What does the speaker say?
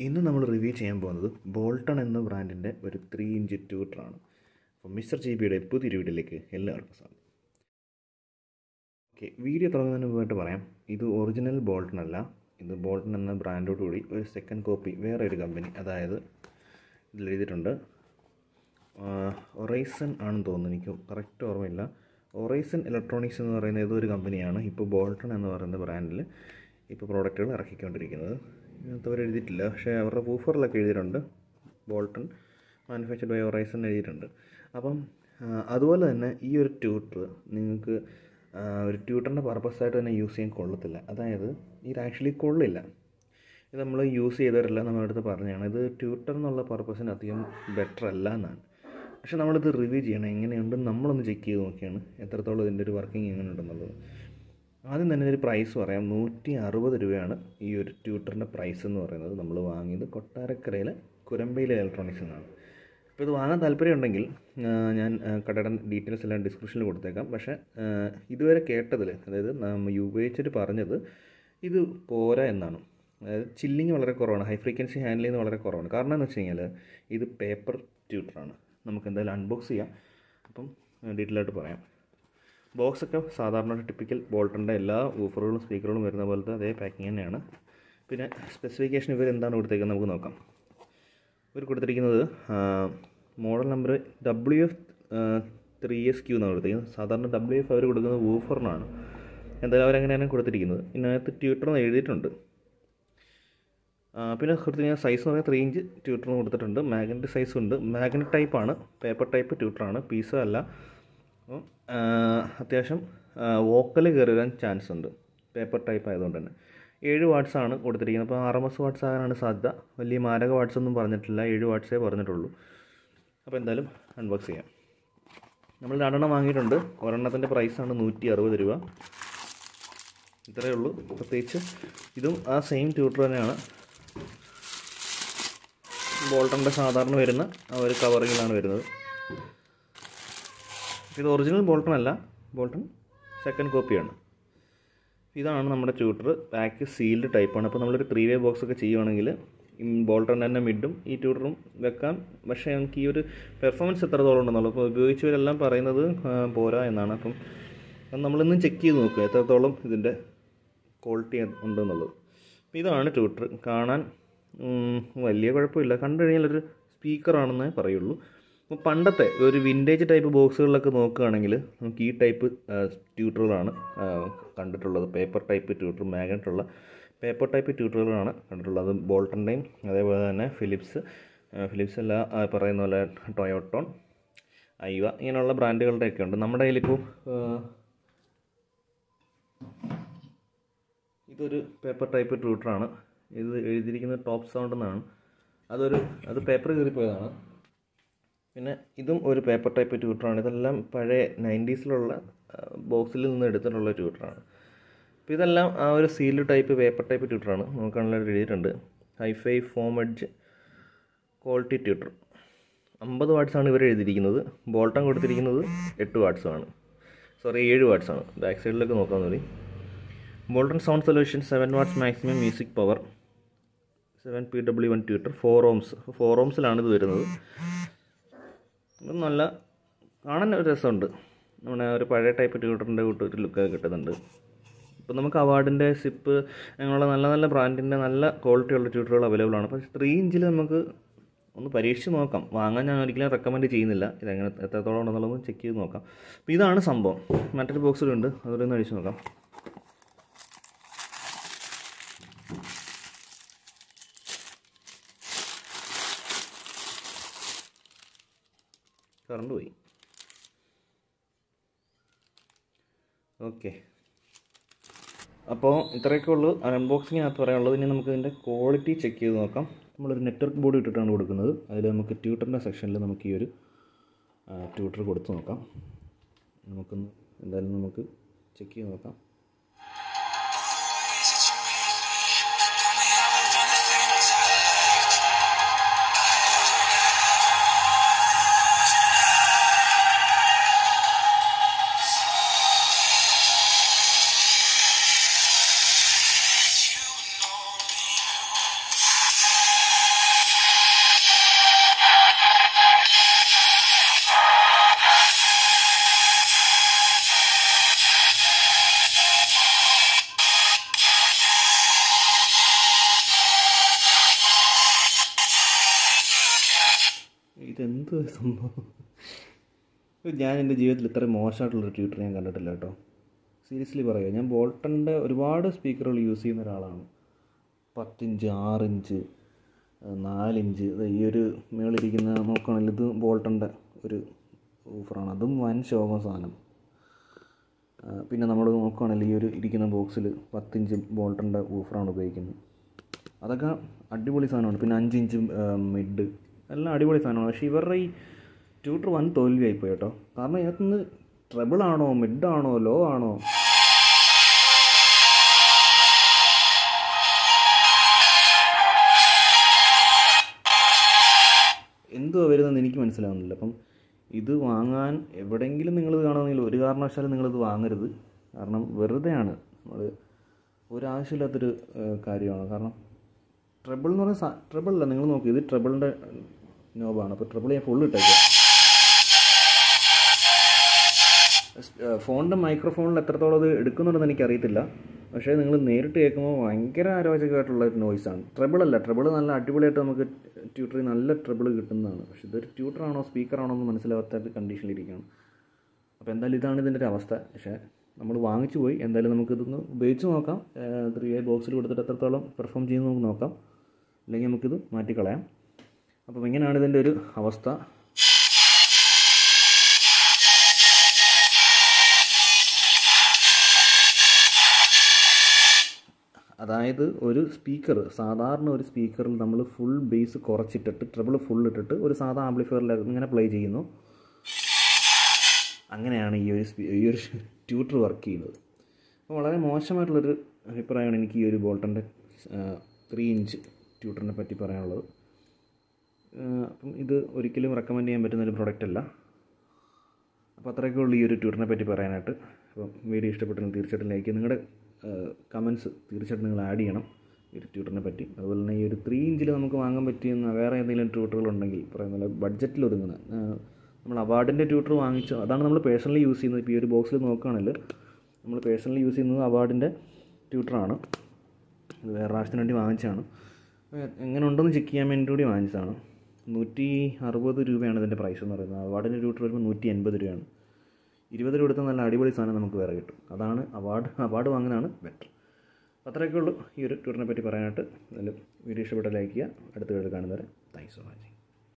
ഇന്ന് നമ്മൾ റിവ്യൂ ചെയ്യാൻ പോകുന്നത് ബോൾട്ടൺ എന്ന ബ്രാൻഡിൻ്റെ ഒരു 3 ഇഞ്ച് ട്യൂട്ടറാണ്. അപ്പോൾ മിസ്റ്റർ GB പുതിയൊരു വീഡിയോയിലേക്ക് എല്ലാവർക്കും സ്വാഗതം. ഓക്കെ, വീഡിയോ തുടങ്ങുന്നതിന് മുമ്പായിട്ട് പറയാം, ഇത് ഒറിജിനൽ ബോൾട്ടൺ അല്ല. ഇത് ബോൾട്ടൺ എന്ന ബ്രാൻഡോടുകൂടി ഒരു സെക്കൻഡ് കോപ്പി വേറെ ഒരു കമ്പനി, അതായത് ഇതിൽ എഴുതിയിട്ടുണ്ട് ഒറൈസൺ ആണെന്ന് തോന്നുന്നു, എനിക്ക് കറക്റ്റ് ഓർമ്മയില്ല. ഒറൈസൺ ഇലക്ട്രോണിക്സ് എന്ന് പറയുന്ന ഏതൊരു കമ്പനിയാണ് ഇപ്പോൾ ബോൾട്ടൺ എന്ന് പറയുന്ന ബ്രാൻഡിൽ ഇപ്പോൾ പ്രോഡക്റ്റുകൾ ഇറക്കിക്കൊണ്ടിരിക്കുന്നത്. ഇതിനകത്ത് അവർ എഴുതിയിട്ടില്ല, പക്ഷേ അവരുടെ വൂഫറിലൊക്കെ എഴുതിയിട്ടുണ്ട് ബോൾട്ടൺ മാനുഫാക്ചർഡ് ബൈ ഒറൈസൺ എഴുതിയിട്ടുണ്ട്. അപ്പം അതുപോലെ തന്നെ ഈ ഒരു ട്യൂട്ടർ നിങ്ങൾക്ക് ഒരു ട്യൂട്ടറിൻ്റെ പർപ്പസായിട്ട് തന്നെ യൂസ് ചെയ്യാൻ കൊള്ളത്തില്ല. അതായത് ഇത് ആക്ച്വലി കൊള്ളില്ല. ഇത് നമ്മൾ യൂസ് ചെയ്തവരല്ല നമ്മുടെ അടുത്ത് പറഞ്ഞതാണ് ഇത് ട്യൂട്ടർ എന്നുള്ള പർപ്പസിന് അധികം ബെറ്റർ അല്ല എന്നാണ്. പക്ഷേ നമ്മളിത് റിവ്യൂ ചെയ്യണം, എങ്ങനെയുണ്ടെന്ന് നമ്മളൊന്ന് ചെക്ക് ചെയ്ത് നോക്കിയാണ് എത്രത്തോളം ഇതിൻ്റെ ഒരു വർക്കിംഗ് എങ്ങനെയുണ്ടെന്നുള്ളത്. ആദ്യം തന്നെ ഒരു പ്രൈസ് പറയാം. 160 രൂപയാണ് ഈ ഒരു ട്യൂട്ടറിൻ്റെ പ്രൈസ് എന്ന് പറയുന്നത്. നമ്മൾ വാങ്ങിയത് കൊട്ടാരക്കരയിലെ കുരമ്പയിലെ ഇലക്ട്രോണിക്സിൽ നിന്നാണ്. അപ്പോൾ ഇത് വാങ്ങാൻ താല്പര്യമുണ്ടെങ്കിൽ ഞാൻ കടയുടെ ഡീറ്റെയിൽസ് എല്ലാം ഡിസ്ക്രിപ്ഷനിൽ കൊടുത്തേക്കാം. പക്ഷേ ഇതുവരെ കേട്ടതിൽ, അതായത് ഉപയോഗിച്ചിട്ട് പറഞ്ഞത് ഇത് പോരാ എന്നാണ്. അതായത് ചില്ലിങ് വളരെ കുറവാണ്, ഹൈ ഫ്രീക്വൻസി ഹാൻഡിൽ ചെയ്യുന്നത് വളരെ കുറവാണ്. കാരണം എന്ന് വെച്ച് കഴിഞ്ഞാൽ ഇത് പേപ്പർ ട്യൂട്ടറാണ്. നമുക്ക് എന്തായാലും അൺബോക്സ് ചെയ്യാം, അപ്പം ഡീറ്റെയിൽ ആയിട്ട് പറയാം. ബോക്സൊക്കെ സാധാരണ ടിപ്പിക്കൽ ബോൾട്ടൻ്റെ എല്ലാ വൂഫറുകളും സ്പീക്കറുകളും വരുന്ന പോലത്തെ അതേ പാക്കിങ് തന്നെയാണ്. പിന്നെ സ്പെസിഫിക്കേഷൻ ഇവർ എന്താണ് കൊടുത്തേക്കുന്നത് നമുക്ക് നോക്കാം. ഇവർ കൊടുത്തിരിക്കുന്നത് മോഡൽ നമ്പർ WF3SQ എന്നാണ് കൊടുത്തിരിക്കുന്നത്. സാധാരണ WF അവർ കൊടുക്കുന്നത് വൂഫറിനാണ്, എന്തായാലും അവരങ്ങനെയാണ് കൊടുത്തിരിക്കുന്നത്. ഇതിനകത്ത് ട്യൂട്ടർ എന്ന് എഴുതിയിട്ടുണ്ട്. പിന്നെ കൊടുത്തിരിക്കുന്ന സൈസ് എന്ന് പറയുന്നത് 3 ഇഞ്ച് ട്യൂട്ടറിന് കൊടുത്തിട്ടുണ്ട്. മാഗ്നറ്റ് സൈസും ഉണ്ട്. മാഗ്നറ്റ് ടൈപ്പാണ്, പേപ്പർ ടൈപ്പ് ട്യൂട്ടറാണ്, പീസോ അല്ല. അപ്പം അത്യാവശ്യം വോക്കൽ കയറി വരാൻ ചാൻസ് ഉണ്ട്, പേപ്പർ ടൈപ്പ് ആയതുകൊണ്ട് തന്നെ. 7 വാട്ട്സാണ് കൊടുത്തിരിക്കുന്നത്. അപ്പോൾ RMS വാട്ട്സ് ആകാനാണ് സാധ്യത. വലിയ മാരക വാട്ട്സ് ഒന്നും പറഞ്ഞിട്ടില്ല, 7 വാട്ട്സേ പറഞ്ഞിട്ടുള്ളൂ. അപ്പോൾ എന്തായാലും അൺബോക്സ് ചെയ്യാം. നമ്മൾ 2 വാങ്ങിയിട്ടുണ്ട്. ഒരെണ്ണത്തിൻ്റെ പ്രൈസാണ് 160 രൂപ. ഇത്രയേ ഉള്ളൂ. പ്രത്യേകിച്ച് ഇതും ആ സെയിം ട്യൂട്ടർ തന്നെയാണ്. ബോൾട്ടൻ്റെ സാധാരണ വരുന്ന ആ ഒരു കവറിങ്ങിലാണ് വരുന്നത്. ഇത് ഒറിജിനൽ ബോൾട്ടൺ അല്ല, ബോൾട്ടൺ സെക്കൻഡ് കോപ്പിയാണ്. ഇതാണ് നമ്മുടെ ട്യൂട്ടർ. ബാക്ക് സീൽഡ് ടൈപ്പാണ്. അപ്പോൾ നമ്മളൊരു 3-വേ ബോക്സ് ഒക്കെ ചെയ്യുവാണെങ്കിൽ ബോൾട്ടൺ തന്നെ മിഡും ഈ ട്യൂട്ടറും വെക്കാം. പക്ഷേ നമുക്ക് ഈ ഒരു പെർഫോമൻസ് എത്രത്തോളം ഉണ്ടെന്നുള്ളൂ. അപ്പോൾ ഉപയോഗിച്ചവരെല്ലാം പറയുന്നത് പോരാ എന്നാണ്. അപ്പം നമ്മളിന്നും ചെക്ക് ചെയ്ത് നോക്കുക എത്രത്തോളം ഇതിൻ്റെ ക്വാളിറ്റി ഉണ്ടെന്നുള്ളത്. അപ്പോൾ ഇതാണ് ട്യൂട്ടർ. കാണാൻ വലിയ കുഴപ്പമില്ല, കണ്ടു കഴിഞ്ഞാൽ ഒരു സ്പീക്കറാണെന്നേ പറയുള്ളൂ. അപ്പോൾ പണ്ടത്തെ ഒരു വിൻറ്റേജ് ടൈപ്പ് ബോക്സുകളിലൊക്കെ നോക്കുകയാണെങ്കിൽ നമുക്ക് ഈ ടൈപ്പ് ട്യൂട്ടറുകളാണ് കണ്ടിട്ടുള്ളത്. പേപ്പർ ടൈപ്പ് ട്യൂട്ടർ, മാഗ്നറ്റുള്ള പേപ്പർ ടൈപ്പ് ട്യൂട്ടറുകളാണ് കണ്ടിട്ടുള്ളത്. ബോൾട്ടൻ്റെയും അതേപോലെ തന്നെ ഫിലിപ്സ് അല്ല പറയുന്ന പോലെ ടൊയോട്ടോൺ, ഐവ, ഇങ്ങനെയുള്ള ബ്രാൻഡുകളുടെയൊക്കെ ഉണ്ട്. നമ്മുടെ കയ്യിലിപ്പോൾ ഇതൊരു പേപ്പർ ടൈപ്പ് ട്യൂട്ടറാണ്. ഇത് എഴുതിയിരിക്കുന്നത് ടോപ്പ് സൗണ്ട് എന്നാണ്. അത് പേപ്പർ കീറിപ്പോയതാണ്. പിന്നെ ഇതും ഒരു പേപ്പർ ടൈപ്പ് ട്യൂട്ടറാണ്. ഇതെല്ലാം പഴയ 90s ബോക്സിൽ നിന്ന് എടുത്തിട്ടുള്ള ട്യൂട്ടറാണ്. അപ്പോൾ ഇതെല്ലാം ആ ഒരു സീൽഡ് ടൈപ്പ് പേപ്പർ ടൈപ്പ് ട്യൂട്ടറാണ്. നമുക്കാണെങ്കിൽ എഴുതിയിട്ടുണ്ട് hifi foam edge quality tweeter. 50 വാട്ട്സാണ് ഇവർ എഴുതിയിരിക്കുന്നത്. ബോൾട്ടൺ കൊടുത്തിരിക്കുന്നത് 8 വാട്ട്സാണ്, 7 വാട്ട്സാണ്. ബാക്ക് സൈഡിലൊക്കെ നോക്കാൻ മതി. Bolton sound solution 7 watts maximum music power, 7 PW1 tweeter, 4 ohmസിലാണ് ഇത് വരുന്നത്. ഇത് നല്ല കാണാൻ ഒരു രസമുണ്ട്. നമ്മുടെ ഒരു പഴയ ടൈപ്പ് ട്യൂട്ടറിൻ്റെ ഒരു ലുക്കൊക്കെ കിട്ടുന്നുണ്ട്. ഇപ്പോൾ നമുക്ക് അവാർഡിൻ്റെ സിപ്പ് അങ്ങനെയുള്ള നല്ല നല്ല ബ്രാൻഡിൻ്റെ നല്ല ക്വാളിറ്റിയുള്ള ട്യൂട്ടറുകൾ അവൈലബിൾ ആണ്. പക്ഷേ 3 ഇഞ്ചിൽ നമുക്ക് ഒന്ന് പരീക്ഷിച്ച് നോക്കാം. വാങ്ങാൻ ഞാൻ ഒരിക്കലും റെക്കമെൻഡ് ചെയ്യുന്നില്ല. ഇതെങ്ങനെ എത്രത്തോളം ഉണ്ടെന്നുള്ളത് ചെക്ക് ചെയ്ത് നോക്കാം. അപ്പോൾ ഇതാണ് സംഭവം. മറ്റൊരു ബോക്സിലുണ്ട്, അതൊന്ന് അഴിച്ച് നോക്കാം. കറണ്ട് പോയി. ഓക്കെ, അപ്പോൾ ഇത്രയൊക്കെ ഉള്ളൂ അൺബോക്സിങ്ങിനകത്ത് പറയാനുള്ളത്. ഇനി നമുക്ക് ഇതിൻ്റെ ക്വാളിറ്റി ചെക്ക് ചെയ്ത് നോക്കാം. നമ്മളൊരു നെറ്റ്വർക്ക് ബോർഡ് ഇട്ടിട്ടാണ് കൊടുക്കുന്നത്. അതിൽ നമുക്ക് ട്യൂട്ടറിൻ്റെ സെക്ഷനിൽ നമുക്ക് ഈ ഒരു ട്യൂട്ടർ കൊടുത്ത് നോക്കാം. എന്തായാലും നമുക്ക് ചെക്ക് ചെയ്ത് നോക്കാം. ഇതെന്ത് സംഭവം? ഞാൻ എൻ്റെ ജീവിതത്തിൽ ഇത്രയും മോശമായിട്ടുള്ളൊരു ട്യൂട്ടർ ഞാൻ കണ്ടിട്ടില്ല കേട്ടോ. സീരിയസ്ലി പറയുക, ഞാൻ ബോൾട്ടൻ്റെ ഒരുപാട് സ്പീക്കറുകൾ യൂസ് ചെയ്യുന്ന ഒരാളാണ്. 10 ഇഞ്ച്, 6 ഇഞ്ച്, 4 ഇഞ്ച്. ഈ ഒരു മേളിരിക്കുന്ന നോക്കുകയാണെങ്കിൽ ഇത് ബോൾട്ടൻ്റെ ഒരു ഊഫറാണ്. അതും വൻ ശോകം സാധനം. പിന്നെ നമ്മൾ നോക്കുകയാണെങ്കിൽ ഈ ഒരു ഇരിക്കുന്ന ബോക്സിൽ 10 ഇഞ്ച് ബോൾട്ടൻ്റെ ഊഫറാണ് ഉപയോഗിക്കുന്നത്. അതൊക്കെ അടിപൊളി സാധനമാണ്. പിന്നെ 5 ഇഞ്ച് മിഡ്, എല്ലാം അടിപൊളി സാധനമാണ്. പക്ഷേ ഇവരുടെ ഈ ട്യൂട്ടർ വൻ തോൽവിയായിപ്പോയി കേട്ടോ. കാരണം ഇതിനകത്തുനിന്ന് ട്രബിളാണോ മിഡാണോ ലോ ആണോ എന്തുവാ വരുന്നതെന്ന് എനിക്ക് മനസ്സിലാവുന്നില്ല. അപ്പം ഇത് വാങ്ങാൻ എവിടെയെങ്കിലും നിങ്ങളിത് കാണുമെങ്കിൽ ഒരു കാരണവശാലും നിങ്ങളിത് വാങ്ങരുത്. കാരണം വെറുതെയാണ്, നമ്മൾ ഒരാവശ്യമില്ലാത്തൊരു കാര്യമാണ്. കാരണം ട്രബിൾ എന്ന് പറഞ്ഞാൽ ട്രബിളല്ല, നിങ്ങൾ നോക്കി, ഇത് ട്രബിളിൻ്റെ നോബാണ്. അപ്പോൾ ട്രബിൾ ഞാൻ ഫുൾ ഇട്ടേക്കാം. ഫോണിൻ്റെ മൈക്രോഫോണിൽ എത്രത്തോളം അത് എടുക്കുന്നുണ്ടെന്ന് എനിക്കറിയത്തില്ല. പക്ഷേ നിങ്ങൾ നേരിട്ട് കേൾക്കുമ്പോൾ ഭയങ്കര അരോചകമായിട്ടുള്ള ഒരു നോയ്സാണ്. ട്രബിളല്ല, ട്രബിൾ നല്ല അടിപൊളിയായിട്ട് നമുക്ക് ട്യൂട്ടറിൽ നല്ല ട്രബിൾ കിട്ടുന്നതാണ്. പക്ഷേ ഇതൊരു ട്യൂട്ടറാണോ സ്പീക്കറാണോ എന്ന് മനസ്സിലാവാത്ത കണ്ടീഷനിലിരിക്കുകയാണ്. അപ്പോൾ എന്തായാലും ഇതാണ് ഇതിൻ്റെ ഒരു അവസ്ഥ. പക്ഷേ നമ്മൾ വാങ്ങിച്ചു പോയി. എന്തായാലും നമുക്കിതൊന്ന് ഉപയോഗിച്ച് നോക്കാം. 3i ബോക്സിൽ കൊടുത്തിട്ട് എത്രത്തോളം പെർഫോം ചെയ്യുന്നത് നമുക്ക് നോക്കാം. അല്ലെങ്കിൽ നമുക്കിത് മാറ്റിക്കളയാം. അപ്പം ഇങ്ങനെയാണ് ഇതിൻ്റെ ഒരു അവസ്ഥ. അതായത് ഒരു സ്പീക്കർ, സാധാരണ ഒരു സ്പീക്കറിൽ നമ്മൾ ഫുൾ ബേസ് കുറച്ചിട്ടിട്ട് ട്രബിൾ ഫുൾ ഇട്ടിട്ട് ഒരു സാധാ ആംപ്ലിഫയറിൽ ഇങ്ങനെ പ്ലേ ചെയ്യുന്നു. അങ്ങനെയാണ് ഈ ഒരു ട്യൂട്ടർ വർക്ക് ചെയ്യുന്നത്. അപ്പോൾ വളരെ മോശമായിട്ടുള്ളൊരു അഭിപ്രായമാണ് എനിക്ക് ഈ ഒരു ബോൾട്ടൻ്റെ 3 ഇഞ്ച് ട്യൂട്ടറിനെ പറ്റി പറയാനുള്ളത്. അപ്പം ഇത് ഒരിക്കലും റെക്കമെൻഡ് ചെയ്യാൻ പറ്റുന്നൊരു പ്രൊഡക്റ്റ് അല്ല. അപ്പോൾ അത്രയൊക്കെ ഉള്ളൂ ഈ ഒരു ട്യൂട്ടറിനെ പറ്റി പറയാനായിട്ട്. അപ്പം വീഡിയോ ഇഷ്ടപ്പെട്ടെങ്കിൽ തീർച്ചയായിട്ടും ലൈക്ക് ചെയ്യുക. നിങ്ങളുടെ കമൻറ്റ്സ് തീർച്ചയായിട്ടും നിങ്ങൾ ആഡ് ചെയ്യണം ഈ ഒരു ട്യൂട്ടറിനെ പറ്റി. അതുപോലെ തന്നെ ഈ ഒരു 3 ഇഞ്ചിൽ നമുക്ക് വാങ്ങാൻ പറ്റിയെന്ന വേറെ എന്തെങ്കിലും ട്യൂട്ടറുകളുണ്ടെങ്കിൽ പറയുന്നത് ബഡ്ജറ്റിൽ ഒതുങ്ങുന്ന, നമ്മൾ അവാർഡിൻ്റെ ട്യൂട്ടർ വാങ്ങിച്ചു, അതാണ് നമ്മൾ പേഴ്സണലി യൂസ് ചെയ്യുന്നത്. ഇപ്പോൾ ഈ ഒരു ബോക്സിൽ നോക്കുകയാണെങ്കിൽ നമ്മൾ പേഴ്സണലി യൂസ് ചെയ്യുന്നത് അവാർഡിൻ്റെ ട്യൂട്ടറാണ്. ഇത് വേറെ പ്രാവശ്യത്തിന് വേണ്ടി വാങ്ങിച്ചതാണ്. എങ്ങനെ ഉണ്ടെന്ന് ചെക്ക് ചെയ്യാൻ വേണ്ടി കൂടി വാങ്ങിച്ചതാണ്. 160 രൂപയാണ് ഇതിൻ്റെ പ്രൈസ് എന്ന് പറയുന്നത്. അവാർഡിൻ്റെ ട്യൂട്ടർ വരുമ്പോൾ 180 രൂപയാണ്. 20 രൂപ കൊടുത്താൽ നല്ല അടിപൊളി സാധനം നമുക്ക് വേറെ കിട്ടും. അതാണ് അവാർഡ് വാങ്ങുന്നതാണ് ബെറ്റർ. അത്രയൊക്കെ ഉള്ളൂ ഈ ഒരു ട്യൂട്ടറിനെ പറ്റി പറയാനായിട്ട്. അതിൽ വീഡിയോ ഇഷ്ടപ്പെട്ട ലൈക്ക് ചെയ്യുക. അടുത്ത വീഡിയോ കാണുന്നവരെ താങ്ക്സ് ഫോർ വാച്ചിങ്.